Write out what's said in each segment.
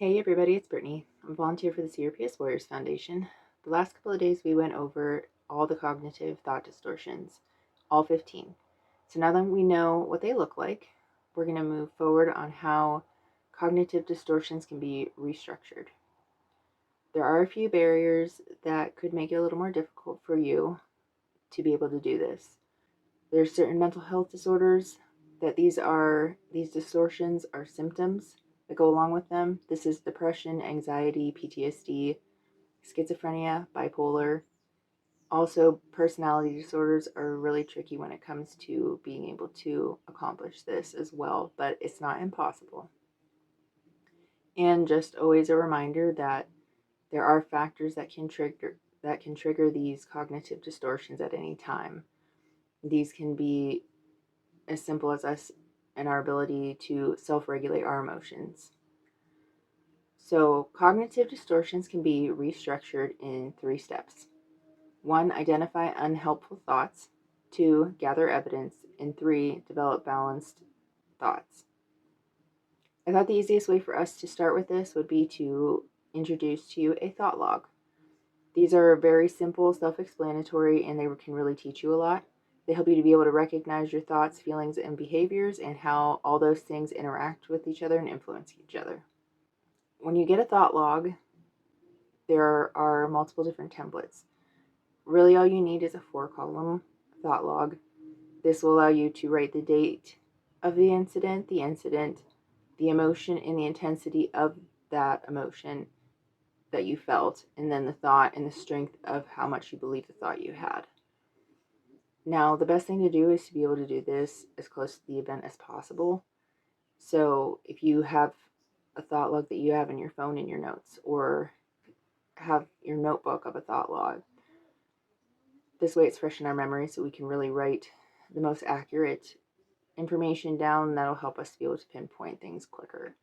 Hey everybody, it's Brittany. I'm a volunteer for the CRPS Warriors Foundation. The last couple of days we went over all the cognitive thought distortions, all 15. So now that we know what they look like, we're going to move forward on how cognitive distortions can be restructured. There are a few barriers that could make it a little more difficult for you to be able to do this. There's certain mental health disorders that these distortions are symptoms that go along with them. This is depression, anxiety, PTSD, schizophrenia, bipolar. Also, personality disorders are really tricky when it comes to being able to accomplish this as well, but it's not impossible. And just always a reminder that there are factors that can trigger these cognitive distortions at any time. These can be as simple as us and our ability to self-regulate our emotions. So cognitive distortions can be restructured in 3 steps. 1, identify unhelpful thoughts. 2, gather evidence. And 3, develop balanced thoughts. I thought the easiest way for us to start with this would be to introduce to you a thought log. These are very simple, self-explanatory, and they can really teach you a lot. They help you to be able to recognize your thoughts, feelings, and behaviors and how all those things interact with each other and influence each other. When you get a thought log, there are multiple different templates. Really, all you need is a 4-column thought log. This will allow you to write the date of the incident, the emotion, and the intensity of that emotion that you felt, and then the thought and the strength of how much you believe the thought you had. Now, the best thing to do is to be able to do this as close to the event as possible. So if you have a thought log that you have in your phone in your notes, or have your notebook of a thought log, this way it's fresh in our memory so we can really write the most accurate information down that'll help us to be able to pinpoint things quicker.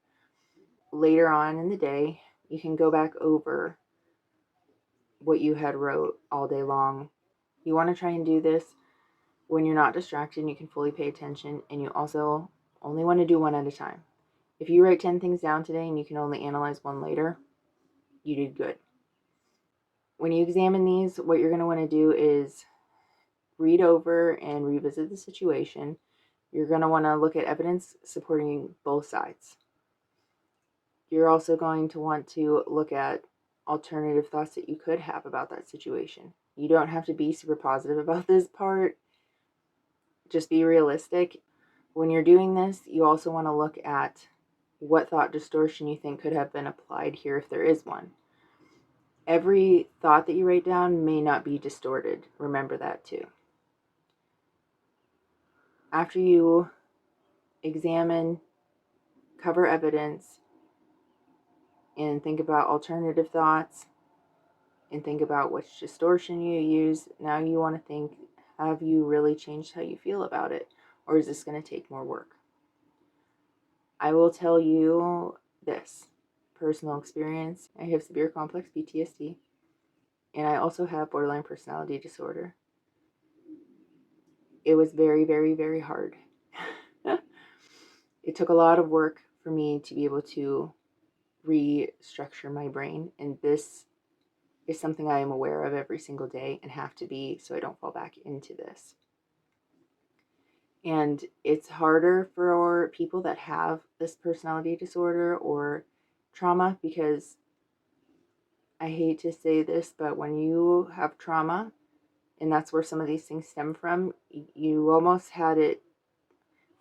Later on in the day, you can go back over what you had wrote all day long. You want to try and do this when you're not distracted and you can fully pay attention, and you also only want to do one at a time. If you write 10 things down today and you can only analyze one later, you did good. When you examine these, what you're going to want to do is read over and revisit the situation. You're going to want to look at evidence supporting both sides. You're also going to want to look at alternative thoughts that you could have about that situation. You don't have to be super positive about this part. Just be realistic. When you're doing this, you also want to look at what thought distortion you think could have been applied here if there is one. Every thought that you write down may not be distorted. Remember that too. After you examine, cover evidence, and think about alternative thoughts, and think about which distortion you use, now you want to think, have you really changed how you feel about it? Or is this going to take more work? I will tell you this. Personal experience. I have severe complex PTSD. And I also have borderline personality disorder. It was very, very, very hard. It took a lot of work for me to be able to restructure my brain. And this is something I am aware of every single day and have to be so I don't fall back into this. And it's harder for people that have this personality disorder or trauma, because I hate to say this, but when you have trauma, and that's where some of these things stem from, you almost had it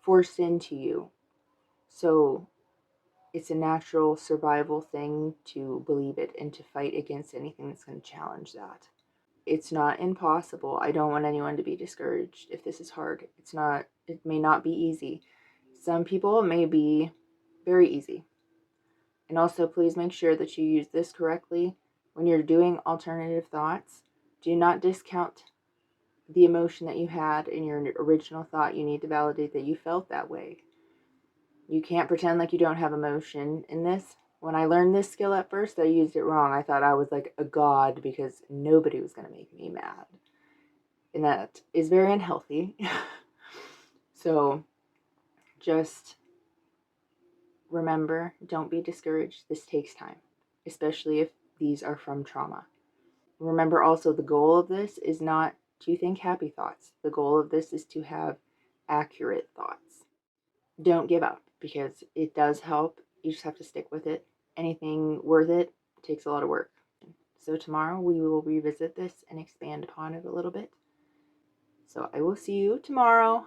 forced into you. So it's a natural survival thing to believe it and to fight against anything that's going to challenge that. It's not impossible. I don't want anyone to be discouraged if this is hard. It may not be easy. Some people it may be very easy. And also, please make sure that you use this correctly. When you're doing alternative thoughts, do not discount the emotion that you had in your original thought. You need to validate that you felt that way. You can't pretend like you don't have emotion in this. When I learned this skill at first, I used it wrong. I thought I was like a god because nobody was going to make me mad. And that is very unhealthy. So just Remember, don't be discouraged. This takes time, especially if these are from trauma. Remember also, the goal of this is not to think happy thoughts. The goal of this is to have accurate thoughts. Don't give up, because it does help. You just have to stick with it. Anything worth it takes a lot of work. So tomorrow we will revisit this and expand upon it a little bit. So I will see you tomorrow.